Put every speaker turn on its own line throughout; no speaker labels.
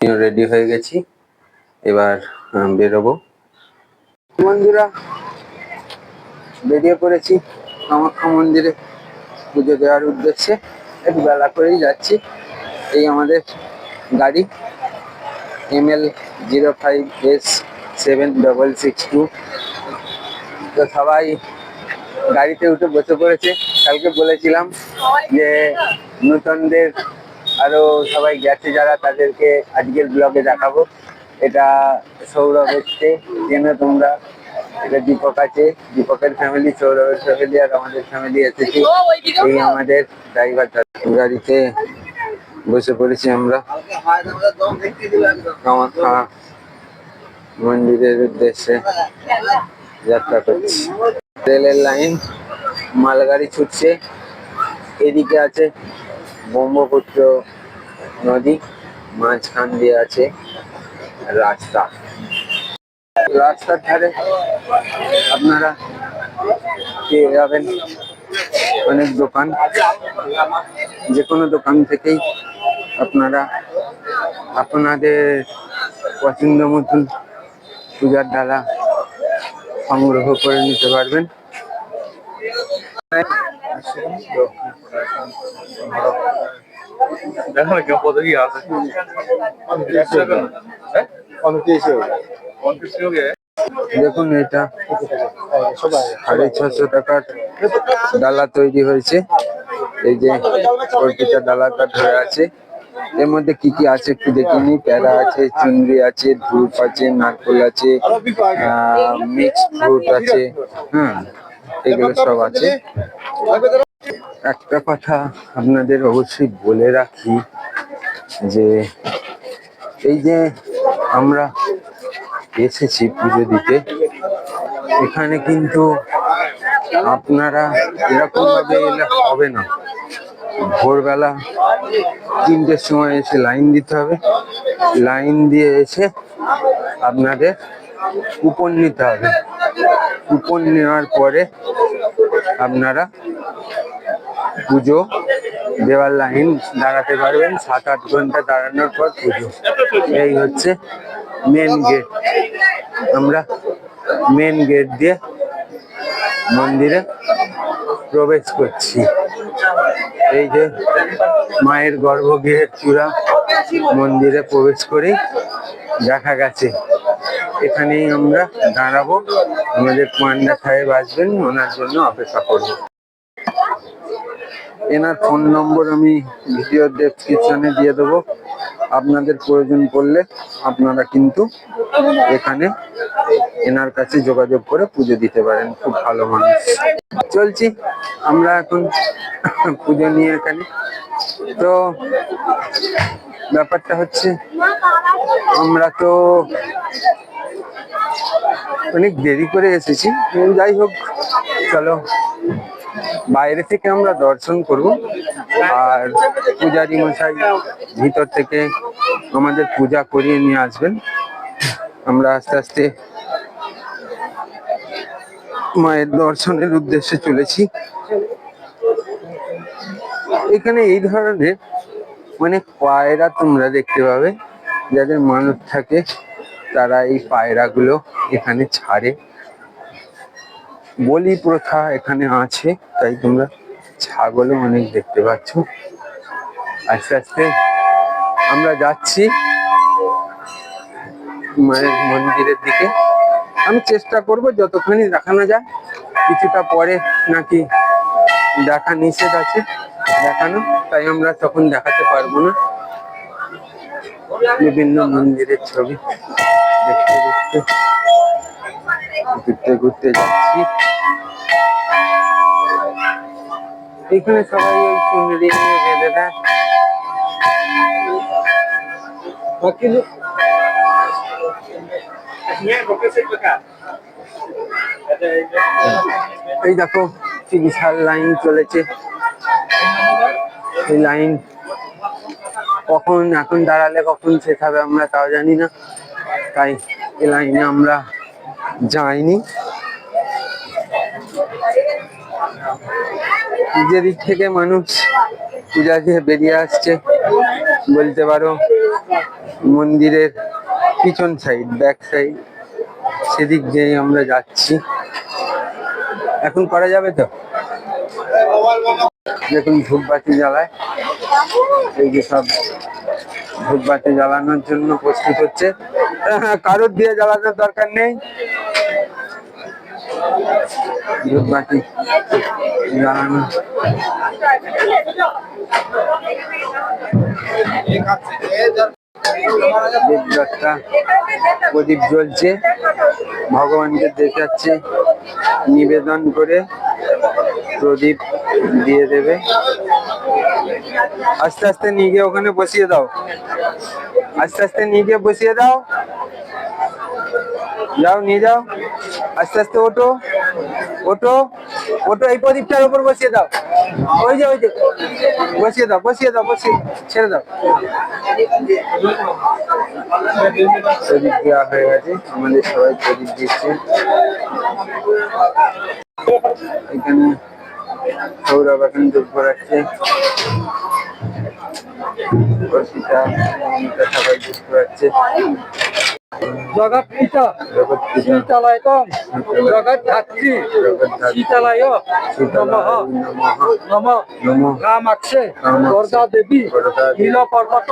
Ready হয়ে গেছি, এবার বেরোবো। বন্ধুরা, বেরিয়ে পড়েছি কামাখ্যা মন্দিরে পুজো দেওয়ার উদ্দেশ্যে। একটু বেলা করেই যাচ্ছি। এই আমাদের গাড়ি ML05S7662। তো সবাই গাড়িতে উঠে বসে পড়েছে। কালকে বলেছিলাম যে নূতনদের আরো সবাই গেছে যারা, তাদেরকে আজকের ব্লগে দেখাবো। এটা সৌরভ এসছে, চেনো তোমরা। এটা দীপক আছে, দীপকের ফ্যামিলি, সৌরভের ফ্যামিলি, আর আমাদের ফ্যামিলি এসেছি। এই আমাদের ড্রাইভার। গাড়িতে বসে পড়েছি আমরা কামাখ্যা মন্দিরের উদ্দেশ্যে যাত্রা করছি। রেলের লাইন, মালগাড়ি ছুটছে। এদিকে আছে ব্রহ্মপুত্র নদী, মাঝখান দিয়ে আছে রাস্তা। রাস্তার ধারে আপনারা পেয়ে যাবেন অনেক দোকান। যে কোনো দোকান থেকেই আপনারা আপনাদের পছন্দ মতন পূজার ডালা সংগ্রহ করে নিতে পারবেন। দেখুন, এটা 650 টাকার ডালা তৈরি হয়েছে। এই যে কর্পিতা ডালাটা ধরে আছে, এর মধ্যে কি কি আছে একটু দেখিনি। প্যারা আছে, চুনরি আছে, ধূপ আছে, নারকেল আছে, মিক্সড ফ্রুট আছে, এগুলো সব আছে। একটা কথা আপনাদের অবশ্যই বলে রাখি যে এই যে আমরা এসেছি পুজো দিতে, এখানে কিন্তু আপনারা এরকম ভাবে এলে হবে না। ভোরবেলা 3টের সময় এসে লাইন দিতে হবে। লাইন দিয়ে এসে আপনাদের কুপন নিতে হবে। কুপন নেওয়ার পরে আপনারা পুজো দেওয়ার লাইন দাঁড়াতে পারবেন। 7-8 ঘন্টা দাঁড়ানোর পর পুজো। এই হচ্ছে মেন গেট। আমরা মেন গেট দিয়ে মন্দিরে প্রবেশ করছি। এই যে মায়ের গর্ভগৃহের চূড়া, মন্দিরে প্রবেশ করেই দেখা গেছে। এখানেই আমরা দাঁড়াবো। আমাদের পান্ডা সাহেব আসবেন, ওনার জন্য অপেক্ষা করবো। এনার ফোন নম্বর আমি ভিডিও ডেসক্রিপশনে দিয়ে দেবো। আপনাদের প্রয়োজন পড়লে আপনারা কিন্তু এখানে এনার কাছে যোগাযোগ করে পুজো দিতে পারেন। খুব ভালো মানুষ। চলছি আমরা এখন পুজো নিয়ে এখানে। তো ব্যাপারটা হচ্ছে, আমরা তো অনেক দেরি করে এসেছি। যাই হোক, চলো বাইরে থেকে আমরা দর্শন করব, আর পূজারী মশাই ভিতর থেকে আমাদের পূজা করিয়ে নিয়ে আসবেন। আমরা আস্তে আস্তে মায়ের দর্শনের উদ্দেশ্যে চলেছি। এখানে এই ধরনের অনেক পায়রা তোমরা দেখতে পাবে। যাদের মানত থাকে তারা এই পায়রাগুলো এখানে ছাড়ে। বলি প্রথা এখানে আছে, তাই তোমরা ছাগলও অনেক দেখতে পাচ্ছ। আস্তে আস্তে আমরা যাচ্ছি মায়ের মন্দিরের দিকে। আমি চেষ্টা করব যতক্ষণই দেখানো যায়। কিছুটা পরে নাকি দেখা নিষেধ আছে দেখানো, তাই আমরা তখন দেখাতে পারবো না। বিভিন্ন মন্দিরের ছবি দেখতে দেখতে ঘুরতে ঘুরতে যাচ্ছি। এখানে সবাই ওই চুনরি নিয়ে বেঁধে দেয়। এই দেখো কি বিশাল লাইন চলেছে। এই লাইন কখন এখন দাঁড়ালে কখন শেষ হবে আমরা তাও জানি না, তাই এই লাইনে আমরা যাইনি। যেদিক থেকে মানুষ পূজা দিয়ে বেরিয়ে আসছে বলতে পারো মন্দিরের পিছন সাইড, ব্যাক সাইড, সেদিক দিয়ে আমরা যাচ্ছি। এখন করা যাবে তো? দেখুন ধূপবাতি জ্বালায়, এই যে সব ধূপবাতি জ্বালানোর জন্য প্রস্তুত হচ্ছে। কারোর দিয়ে জ্বালানোর দরকার নেই, ধূপবাতি জ্বালানো। একটা প্রদীপ জ্বলছে, ভগবানকে দেখাচ্ছে, নিবেদন করে প্রদীপ দিয়ে দেবে। আস্তে আস্তে নিয়ে গিয়ে ওখানে বসিয়ে দাও, আস্তে আস্তে নিয়ে গিয়ে বসিয়ে দাও। যাও নিয়ে যাও, আস্তে আস্তে ওঠো ওঠো ওঠো, এই প্রদীপটার উপর বসিয়ে দাও। ওই যে বসিয়ে দাও, বসিয়ে দাও, বসিয়ে ছেড়ে দাও। প্রদীপ দেওয়া হয়ে গেছে, আমাদের সবাই প্রদীপ দিচ্ছে। এখানে সৌরভ এখন যোগ করাচ্ছে, সবাই যোগ করাচ্ছে।
জগৎপিতা শীতলায় জগদ্ধাত্রী শীতলায় নমঃ নমঃ কামাক্ষে বরদা দেবী নীলপর্বত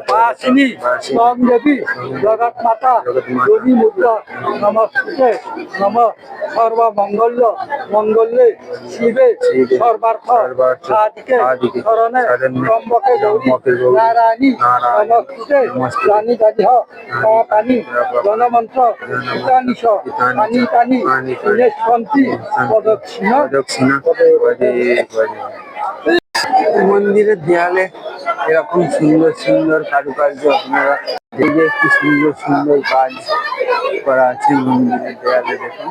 বাসিনী স্তং দেবী জগৎ মাতা যোগী মুদ্রা নমস্তে নমঃ সর্বমঙ্গল্য মঙ্গলে শিবে সর্বার্থ সাধিকে শরণে ত্রম্বকে গৌরী নারায়ণী নমস্তে জানি জানি পানি জনমন্ত্র ইতানিশ পানি পানি শান্তি প্রদক্ষিণ।
মন্দিরের দেয়ালে এরকম সুন্দর সুন্দর কারুকার্য, আপনারা এই যে কি সুন্দর সুন্দর কাজ করা আছে মন্দিরের দেয়ালে। দেখুন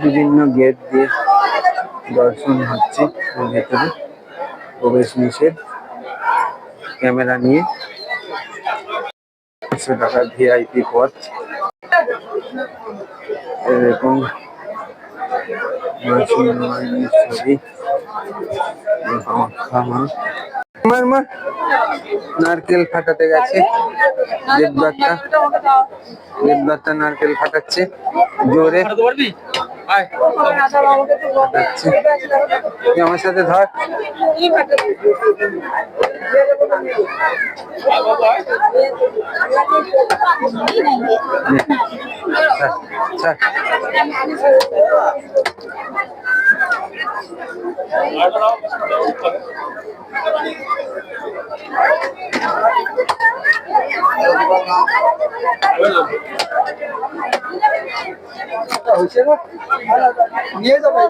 বিভিন্ন গেট দিয়ে দর্শন হচ্ছে, ভেতরে প্রবেশ নিষেধ। ক্যামেরা নিয়ে 500 টাকা ভিআইপি পথ। এরকম ছবি নারকেল ফাটাতে গেছে, দেবদত্তা নারকেল ফাটাচ্ছে জোরে। আমার সাথে ধর,
নিয়ে যাবো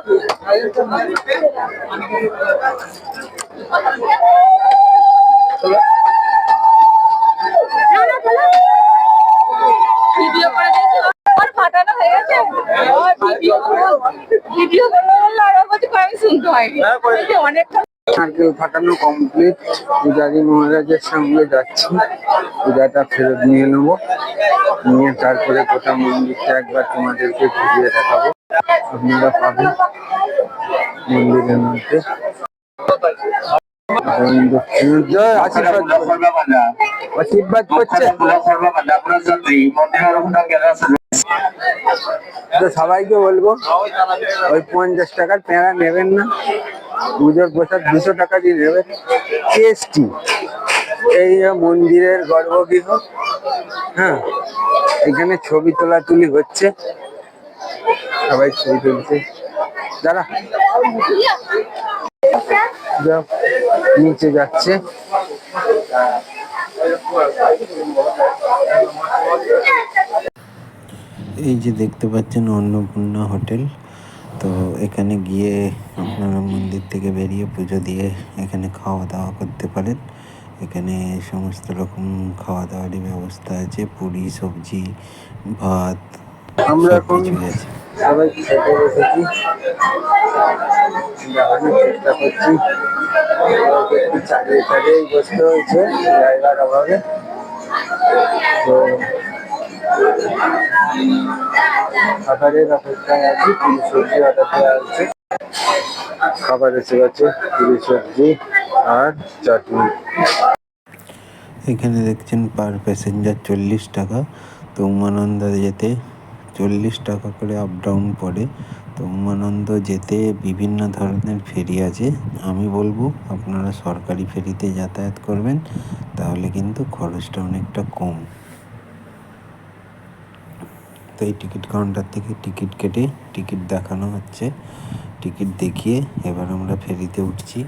ভিডিও করে দিয়েছি, আর ফাটানো হয়ে গেছে। ভিডিও করে বললো আর বলছে আমি শুনতে হয়নি, অনেকটা।
নারকেল ফাটানো কমপ্লিট। পূজারী মহারাজের সঙ্গে যাচ্ছি, পূজাটা ফেরত নিয়ে নেবো, নিয়ে তারপরে গোটা মন্দিরটা একবার তোমাদেরকে ঘুরিয়ে দেখাবো। আপনারা পাবেন মন্দিরের মধ্যে। আশীর্বাদ করছে তো সবাইকে বলবো, ওই 50 টাকার পেঁড়া নেবেন না, পুজোর প্রসাদ 200 টাকা দিয়ে নেবেন। টেস্টি। এই মন্দিরের গর্ভগৃহ। হ্যাঁ, এখানে ছবি তোলাতুলি হচ্ছে, সবাই ছবি তুলছে। দাঁড়া, নিচে যাচ্ছে।
এই যে দেখতে পাচ্ছেন অন্নপূর্ণা হোটেল। তো এখানে গিয়ে আপনারা মন্দির থেকে বেরিয়ে পুজো দিয়ে এখানে খাওয়া দাওয়া করতে পারেন। এখানে সমস্ত রকম খাওয়া দাওয়ারই ব্যবস্থা আছে, পুরি সবজি ভাত
আমরা
সব
এখন
কিছুই আছে।
সবাই খেতে বসেছি, দেখানোর চেষ্টা করছি। একটু চালিয়ে চালিয়ে বসতে হয়েছে জায়গার অভাবে। তো খাবারের অপেক্ষায় আছি, পুরি সবজি অর্ডার দেওয়া হচ্ছে। খাবার এসে গেছে, পুরি সবজি। আর চাটনি।
এখানে দেখছেন পার প্যাসেঞ্জার 40 টাকা। তো উমানন্দা যেতে 40 টাকা করে আপ ডাউন পড়ে। তো উমানন্দ যেতে বিভিন্ন ধরনের ফেরি আছে। আমি বলবো আপনারা সরকারি ফেরিতে যাতায়াত করবেন, তাহলে কিন্তু খরচটা অনেকটা কম। তো এই টিকিট কাউন্টার থেকে টিকিট কেটে টিকিট দেখানো হচ্ছে। টিকিট দেখিয়ে এবার আমরা ফেরিতে উঠছি।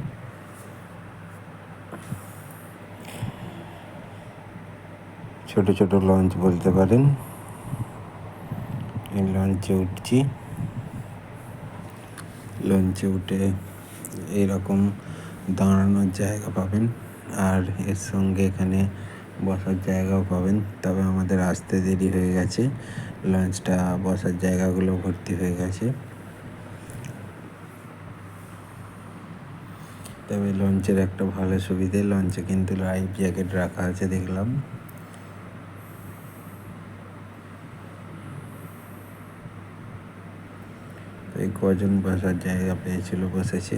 ছোট ছোট লঞ্চ বলতে পারেন। এই লঞ্চে উঠছি। লঞ্চে উঠে এরকম দাঁড়ানোর জায়গা পাবেন, আর এর সঙ্গে এখানে বসার জায়গাও পাবেন। তবে আমাদের আসতে দেরি হয়ে গেছে, লঞ্চটা বসার জায়গাগুলো ভর্তি হয়ে গেছে। তবে লঞ্চের একটা ভালো সুবিধে, লঞ্চে কিন্তু লাইফ জ্যাকেট রাখা আছে দেখলাম। এই কজন বসার জায়গা পেয়েছিল বসেছে।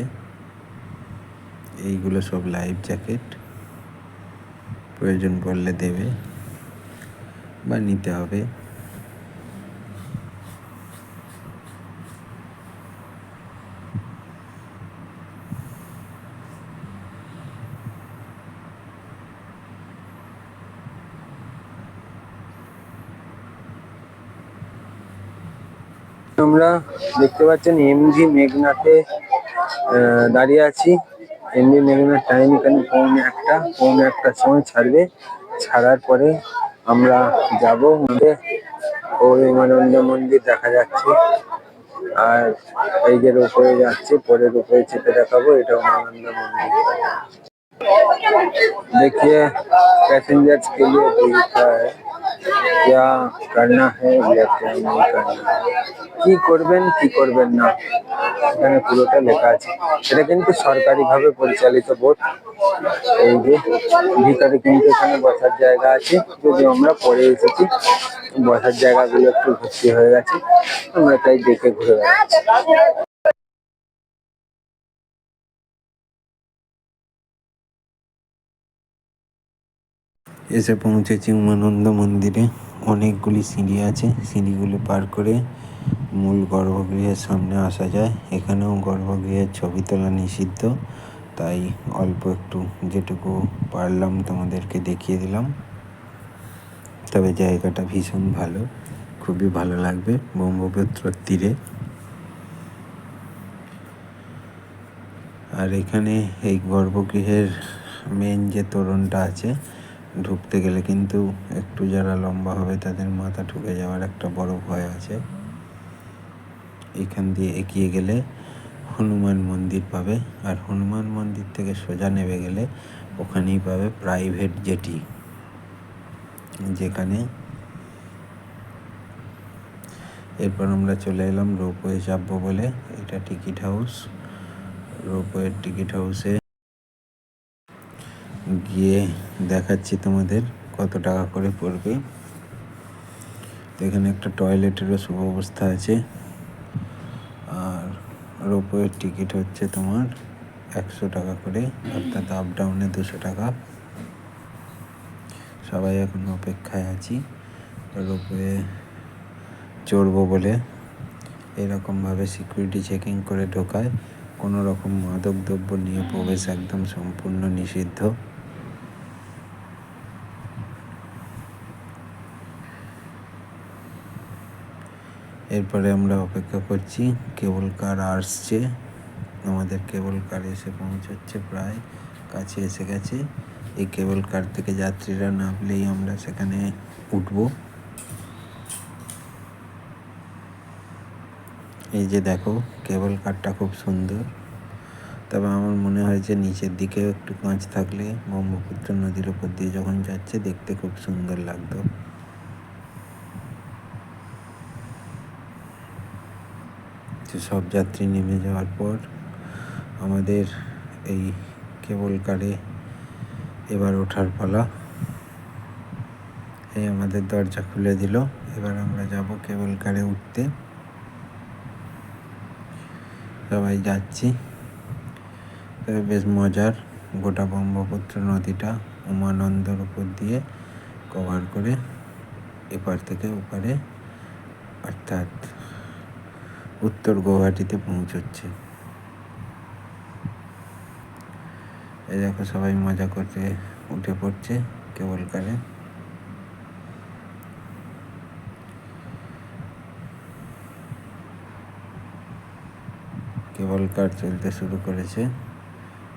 এইগুলো সব লাইফ জ্যাকেট, প্রয়োজন পড়লে দেবে বা নিতে হবে।
আমরা দেখতে পাচ্ছেন এমভি মেঘনাথে দাঁড়িয়ে আছি। এমভি মেঘনাথ টাইম এখানে পৌনে একটার সময় ছাড়বে। ছাড়ার পরে আমরা যাব ওই উমানন্দ মন্দির দেখা যাচ্ছে। আর এই যে রোপওয়ে যাচ্ছে, পরে রোপওয়ে চেপে দেখাবো, এটা উমানন্দ মন্দির। देखिए पैसेंजर्स के लिए लिखा है क्या करना है या क्या नहीं करना है, কি করবেন কি করবেন না এখানে পুরোটা লেখা আছে। এটা কিন্তু সরকারিভাবে পরিচালিত বোট। এই যে ভিতরে কিন্তু এখানে বসার জায়গা আছে, যদি আমরা পরে এসেছি বসার জায়গাগুলো একটু ভর্তি হয়ে গেছে, আমরা তাই দেখে ঘুরে বেড়াচ্ছি।
এসে পৌঁছেছি উমানন্দ মন্দিরে। অনেকগুলি সিঁড়ি আছে, সিঁড়িগুলো পার করে মূল গর্ভগৃহের সামনে আসা যায়। এখানেও গর্ভগৃহের ছবি তোলা নিষিদ্ধ, তাই অল্প একটু যেটুকু পারলাম তোমাদেরকে দেখিয়ে দিলাম। তবে জায়গাটা ভীষণ ভালো, খুবই ভালো লাগবে ব্রহ্মপুত্রর তীরে। আর এখানে এই গর্ভগৃহের মেন যে তোরণটা আছে, ঢুকতে গেলে কিন্তু একটু যারা লম্বা হবে তাদের মাথা ঢুকে যাওয়ার একটা বড় ভয় আছে। এখান দিয়ে এগিয়ে গেলে হনুমান মন্দির পাবে, আর হনুমান মন্দির থেকে সোজা নেমে গেলে ওখানেই পাবে প্রাইভেট জেটি, যেখানে এরপর আমরা চলে এলাম রোপওয়ে চাপবো বলে। এটা টিকিট হাউস। রোপওয়ের টিকিট হাউসে গিয়ে দেখাচ্ছি তোমাদের কত টাকা করে পড়বে। তো এখানে একটা টয়লেটেরও সুব্যবস্থা আছে। আর রোপওয়ের টিকিট হচ্ছে তোমার 100 টাকা করে, অর্থাৎ আপ ডাউনে 200 টাকা। সবাই এখন অপেক্ষায় আছি রোপওয়ে চড়বো বলে। এরকমভাবে সিকিউরিটি চেকিং করে ঢোকায়। কোনো রকম মাদক দ্রব্য নিয়ে প্রবেশ একদম সম্পূর্ণ নিষিদ্ধ। এরপরে আমরা অপেক্ষা করছি, কেবল কার আসছে। আমাদের কেবল কার এসে পৌঁছচ্ছে, প্রায় কাছে এসে গেছে। এই কেবল কার থেকে যাত্রীরা নামলেই আমরা সেখানে উঠব। এই যে দেখো কেবল কারটা খুব সুন্দর। তবে আমার মনে হয় যে নিচের দিকেও একটু কাঁচ থাকলে ব্রহ্মপুত্র নদীর উপর দিয়ে যখন যাচ্ছে দেখতে খুব সুন্দর লাগতো। সব যাত্রী নেমে যাওয়ার পর আমাদের এই কেবল কারে এবার ওঠার পালা। এই আমাদের দরজা খুলে দিল, এবার আমরা যাব কেবল কারে উঠতে। সবাই যাচ্ছি, তবে বেশ মজার। গোটা ব্রহ্মপুত্র নদীটা উমানন্দর উপর দিয়ে কভার করে এপার থেকে ওপারে অর্থাৎ উত্তর গৌহাটিতে পৌঁছচ্ছে। এই দেখো সবাই মজা করতে উঠে পড়ছে কেবল কারে। কেবল কার চলতে শুরু করেছে।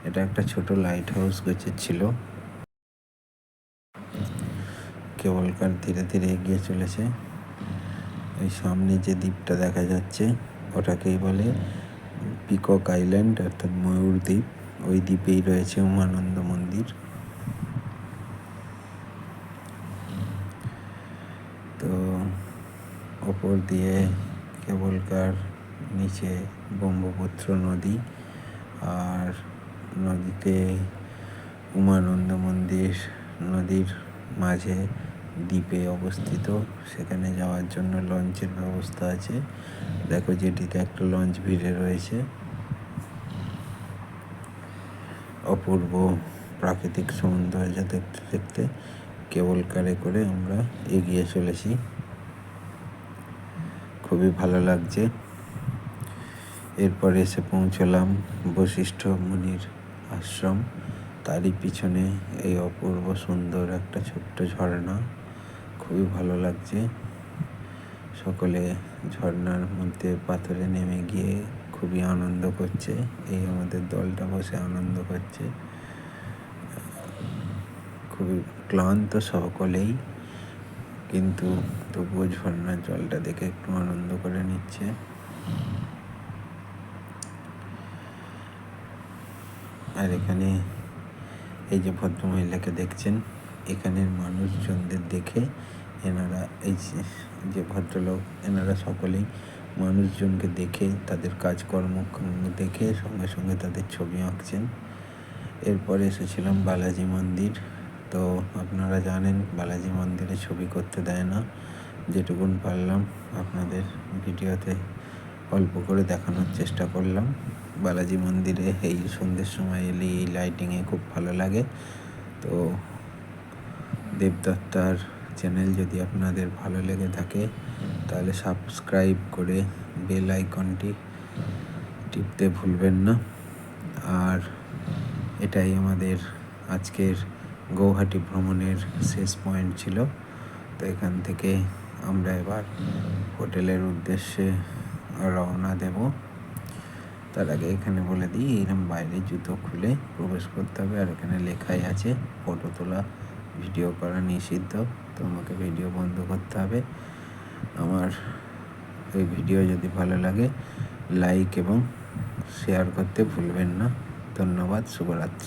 এটা একটা ছোট লাইট হাউস গোছের ছিল। কেবল কার ধীরে ধীরে এগিয়ে চলেছে। এই সামনে যে দ্বীপটা দেখা যাচ্ছে ওটাকেই বলে পিকক আইল্যান্ড অর্থাৎ ময়ূর দ্বীপ। ওই দ্বীপেই রয়েছে উমানন্দ মন্দির। তো ওপর দিয়ে কেবল কার, নিচে ব্রহ্মপুত্র নদী, আর নদীতে উমানন্দ মন্দির, নদীর মাঝে দ্বীপে অবস্থিত। সেখানে যাওয়ার জন্য লঞ্চের ব্যবস্থা আছে। দেখো যেটিতে একটা লঞ্চ ভিড়ে রয়েছে। অপূর্ব প্রাকৃতিক সৌন্দর্য দেখতে দেখতে কেবল কারে করে আমরা এগিয়ে চলেছি। খুবই ভালো লাগছে। এরপরে এসে পৌঁছলাম বশিষ্ঠ মুনির আশ্রম। তারই পিছনে এই অপূর্ব সুন্দর একটা ছোট্ট ঝর্ণা। খুবই ভালো লাগছে। সকলে ঝর্ণার মধ্যে পাথরে নেমে গিয়ে খুবই আনন্দ করছে। এই আমাদের দলটা বসে আনন্দ করছে। খুবই ক্লান্ত সকলেই, কিন্তু তবুও ঝর্ণার জলটা দেখে একটু আনন্দ করে নিচ্ছে। আর এখানে এই যে ভদ্রমহিলাকে দেখছেন, এখানের মানুষজনদের দেখে এনারা, এই যে ভদ্রলোক, এনারা সকলেই মানুষজনকে দেখে, তাদের কাজকর্ম দেখে সঙ্গে সঙ্গে তাদের ছবি আঁকছেন। এরপরে এসেছিলাম বালাজি মন্দির। তো আপনারা জানেন বালাজি মন্দিরে ছবি করতে দেয় না। যেটুকুন পারলাম আপনাদের ভিডিওতে অল্প করে দেখানোর চেষ্টা করলাম। বালাজি মন্দিরে এই সন্ধ্যের সময় এলে এই লাইটিংয়ে খুব ভালো লাগে। তো দেবদত্তার চ্যানেল যদি আপনাদের ভালো লেগে থাকে তাহলে সাবস্ক্রাইব করে বেল আইকনটি টিপতে ভুলবেন না। আর এটাই আমাদের আজকের গৌহাটি ভ্রমণের শেষ পয়েন্ট ছিল। তো এখান থেকে আমরা এবার হোটেলের উদ্দেশ্যে রওনা দেব। তার আগে এখানে বলে দিই, এরকম বাইরে জুতো খুলে প্রবেশ করতে হবে। আর এখানে লেখাই আছে ফটো তোলা, ভিডিও করা নিষিদ্ধ। তো আমাকে ভিডিও বন্ধ করতে হবে। আমার এই ভিডিও যদি ভালো লাগে লাইক এবং শেয়ার করতে ভুলবেন না। ধন্যবাদ। শুভরাত্রি।